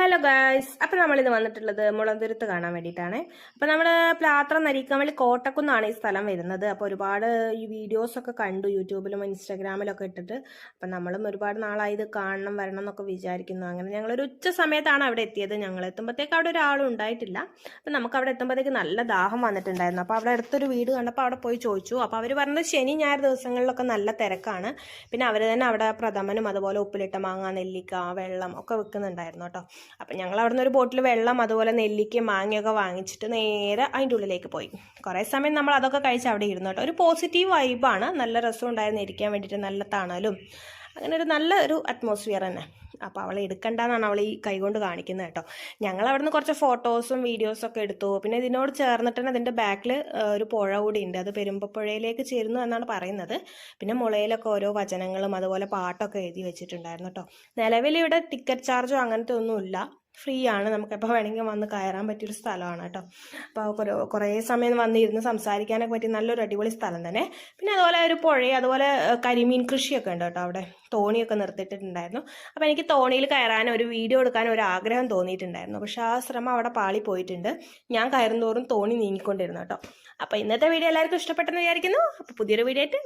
Hello guys, അപ്പം നമ്മളിന്ന് വന്നിട്ടുള്ളത് മുളന്തുരുത്ത് കാണാൻ വേണ്ടിയിട്ടാണ്. അപ്പം നമ്മൾ പ്ലാത്ര നരിക്കാമൽ കോട്ടക്കുന്നാണ് ഈ സ്ഥലം വരുന്നത്. അപ്പോൾ ഒരുപാട് ഈ വീഡിയോസൊക്കെ കണ്ടു യൂട്യൂബിലും ഇൻസ്റ്റാഗ്രാമിലൊക്കെ ഇട്ടിട്ട്. അപ്പം നമ്മളും ഒരുപാട് നാളായി ഇത് കാണണം വരണം എന്നൊക്കെ വിചാരിക്കുന്നു. അങ്ങനെ ഞങ്ങളൊരു ഉച്ച സമയത്താണ് അവിടെ എത്തിയത്. ഞങ്ങൾ എത്തുമ്പോഴത്തേക്ക് അവിടെ ഒരാളും ഉണ്ടായിട്ടില്ല. അപ്പം നമുക്ക് അവിടെ എത്തുമ്പോഴത്തേക്ക് നല്ല ദാഹം വന്നിട്ടുണ്ടായിരുന്നു. അപ്പോൾ അവിടെ അടുത്തൊരു വീട് കണ്ടപ്പോൾ അവിടെ പോയി ചോദിച്ചു. അപ്പോൾ അവർ പറഞ്ഞത് ശനി ഞായർ ദിവസങ്ങളിലൊക്കെ നല്ല തിരക്കാണ്. പിന്നെ അവർ തന്നെ അവിടെ പ്രഥമനും അതുപോലെ ഉപ്പിലിട്ട മാങ്ങ, നെല്ലിക്ക, വെള്ളം ഒക്കെ വെക്കുന്നുണ്ടായിരുന്നു കേട്ടോ. അപ്പം ഞങ്ങൾ അവിടെ നിന്ന് ഒരു ബോട്ടിൽ വെള്ളം അതുപോലെ നെല്ലിക്ക മാങ്ങയൊക്കെ വാങ്ങിച്ചിട്ട് നേരെ അതിൻ്റെ ഉള്ളിലേക്ക് പോയി. കുറേ സമയം നമ്മൾ അതൊക്കെ കഴിച്ച് അവിടെ ഇരുന്നു കേട്ടോ. ഒരു പോസിറ്റീവ് വൈബാണ്, നല്ല രസം ഉണ്ടായിരുന്നു ഇരിക്കാൻ വേണ്ടിയിട്ട്, നല്ല തണലും അങ്ങനെ ഒരു നല്ല ഒരു അറ്റ്മോസ്ഫിയർ തന്നെ. അപ്പോൾ അവളെ എടുക്കണ്ടെന്നാണ് അവൾ ഈ കൈകൊണ്ട് കാണിക്കുന്നത് കേട്ടോ. ഞങ്ങൾ അവിടെ നിന്ന് കുറച്ച് ഫോട്ടോസും വീഡിയോസൊക്കെ എടുത്തു. പിന്നെ ഇതിനോട് ചേർന്നിട്ട് തന്നെ അതിൻ്റെ ബാക്കിൽ ഒരു പുഴ കൂടി ഉണ്ട്, അത് പെരുമ്പപ്പുഴയിലേക്ക് ചേരുന്നു എന്നാണ് പറയുന്നത്. പിന്നെ മുളയിലൊക്കെ ഓരോ വചനങ്ങളും അതുപോലെ പാട്ടൊക്കെ എഴുതി വെച്ചിട്ടുണ്ടായിരുന്നു കേട്ടോ. നിലവിൽ ഇവിടെ ടിക്കറ്റ് ചാർജോ അങ്ങനത്തെ ഒന്നുമില്ല, ഫ്രീ ആണ്. നമുക്കെപ്പോൾ വേണമെങ്കിൽ വന്ന് കയറാൻ പറ്റിയൊരു സ്ഥലമാണ് കേട്ടോ. അപ്പോൾ കുറേ സമയം വന്നിരുന്ന് സംസാരിക്കാനൊക്കെ പറ്റിയ നല്ലൊരു അടിപൊളി സ്ഥലം തന്നെ. പിന്നെ അതുപോലെ ഒരു പുഴ, അതുപോലെ കരിമീൻ കൃഷിയൊക്കെ ഉണ്ട് കേട്ടോ. അവിടെ തോണിയൊക്കെ നിർത്തിയിട്ടുണ്ടായിരുന്നു. അപ്പോൾ എനിക്ക് തോണിയിൽ കയറാൻ ഒരു വീഡിയോ എടുക്കാൻ ഒരു ആഗ്രഹം തോന്നിയിട്ടുണ്ടായിരുന്നു. പക്ഷെ ആ ശ്രമം അവിടെ പാളി പോയിട്ടുണ്ട്. ഞാൻ കയറുന്തോറും തോണി നീങ്ങിക്കൊണ്ടിരുന്നു കേട്ടോ. അപ്പോൾ ഇന്നത്തെ വീഡിയോ എല്ലാവർക്കും ഇഷ്ടപ്പെട്ടെന്ന് വിചാരിക്കുന്നു. അപ്പോൾ പുതിയൊരു വീഡിയോ ആയിട്ട്